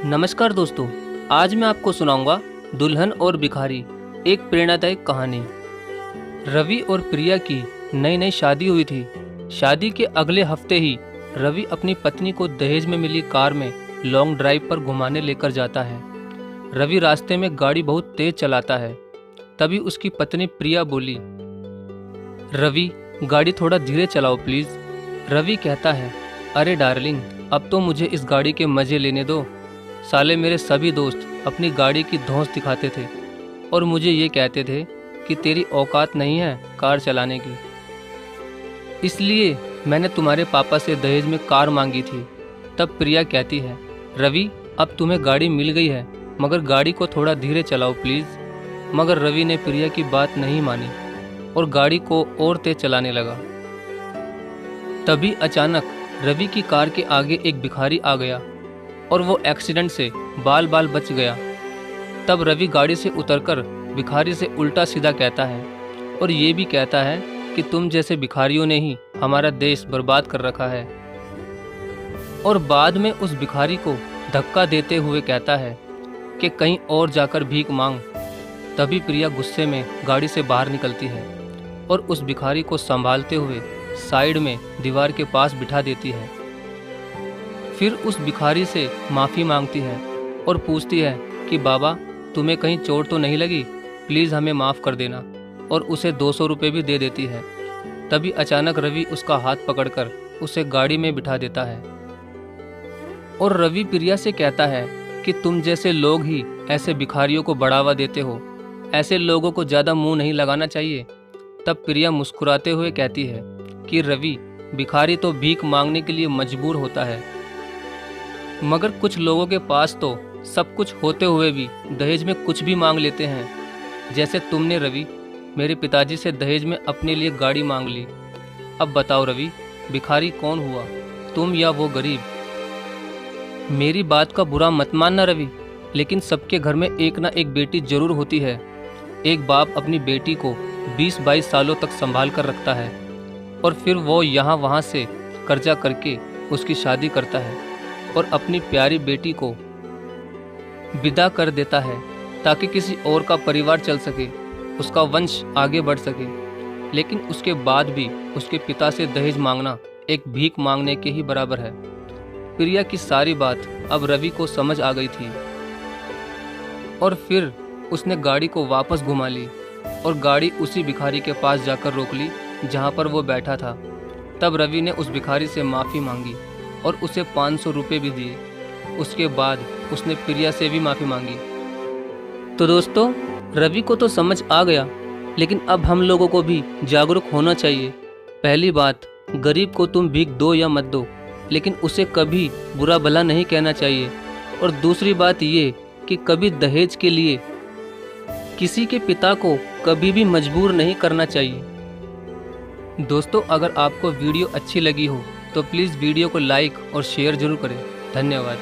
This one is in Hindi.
नमस्कार दोस्तों, आज मैं आपको सुनाऊंगा दुल्हन और भिखारी, एक प्रेरणादायक कहानी। रवि और प्रिया की नई नई शादी हुई थी। शादी के अगले हफ्ते ही रवि अपनी पत्नी को दहेज में मिली कार में लॉन्ग ड्राइव पर घुमाने लेकर जाता है। रवि रास्ते में गाड़ी बहुत तेज चलाता है। तभी उसकी पत्नी प्रिया बोली, रवि गाड़ी थोड़ा धीरे चलाओ प्लीज। रवि कहता है, अरे डार्लिंग, अब तो मुझे इस गाड़ी के मजे लेने दो। साले मेरे सभी दोस्त अपनी गाड़ी की धौंस दिखाते थे और मुझे ये कहते थे कि तेरी औकात नहीं है कार चलाने की। इसलिए मैंने तुम्हारे पापा से दहेज में कार मांगी थी। तब प्रिया कहती है, रवि अब तुम्हें गाड़ी मिल गई है, मगर गाड़ी को थोड़ा धीरे चलाओ प्लीज़। मगर रवि ने प्रिया की बात नहीं मानी और गाड़ी को और तेज चलाने लगा। तभी अचानक रवि की कार के आगे एक भिखारी आ गया और वो एक्सीडेंट से बाल बाल बच गया। तब रवि गाड़ी से उतरकर भिखारी से उल्टा सीधा कहता है और ये भी कहता है कि तुम जैसे भिखारियों ने ही हमारा देश बर्बाद कर रखा है। और बाद में उस भिखारी को धक्का देते हुए कहता है कि कहीं और जाकर भीख मांग। तभी प्रिया गुस्से में गाड़ी से बाहर निकलती है और उस भिखारी को संभालते हुए साइड में दीवार के पास बिठा देती है। फिर उस भिखारी से माफ़ी मांगती है और पूछती है कि बाबा, तुम्हें कहीं चोट तो नहीं लगी, प्लीज़ हमें माफ़ कर देना, और उसे 200 रुपये भी दे देती है। तभी अचानक रवि उसका हाथ पकड़कर उसे गाड़ी में बिठा देता है और रवि प्रिया से कहता है कि तुम जैसे लोग ही ऐसे भिखारियों को बढ़ावा देते हो, ऐसे लोगों को ज़्यादा मुंह नहीं लगाना चाहिए। तब प्रिया मुस्कुराते हुए कहती है कि रवि, भिखारी तो भीख मांगने के लिए मजबूर होता है, मगर कुछ लोगों के पास तो सब कुछ होते हुए भी दहेज में कुछ भी मांग लेते हैं। जैसे तुमने रवि, मेरे पिताजी से दहेज में अपने लिए गाड़ी मांग ली। अब बताओ रवि, भिखारी कौन हुआ, तुम या वो गरीब? मेरी बात का बुरा मत मानना रवि, लेकिन सबके घर में एक ना एक बेटी जरूर होती है। एक बाप अपनी बेटी को 20-22 सालों तक संभाल कर रखता है और फिर वो यहाँ वहाँ से कर्जा करके उसकी शादी करता है और अपनी प्यारी बेटी को विदा कर देता है ताकि किसी और का परिवार चल सके, उसका वंश आगे बढ़ सके। लेकिन उसके बाद भी उसके पिता से दहेज मांगना एक भीख मांगने के ही बराबर है। प्रिया की सारी बात अब रवि को समझ आ गई थी और फिर उसने गाड़ी को वापस घुमा ली और गाड़ी उसी भिखारी के पास जाकर रोक ली जहाँ पर वो बैठा था। तब रवि ने उस भिखारी से माफ़ी मांगी और उसे 500 रुपये भी दिए। उसके बाद उसने प्रिया से भी माफ़ी मांगी। तो दोस्तों, रवि को तो समझ आ गया, लेकिन अब हम लोगों को भी जागरूक होना चाहिए। पहली बात, गरीब को तुम भीख दो या मत दो, लेकिन उसे कभी बुरा भला नहीं कहना चाहिए। और दूसरी बात ये कि कभी दहेज के लिए किसी के पिता को कभी भी मजबूर नहीं करना चाहिए। दोस्तों, अगर आपको वीडियो अच्छी लगी हो तो प्लीज़ वीडियो को लाइक और शेयर जरूर करें। धन्यवाद।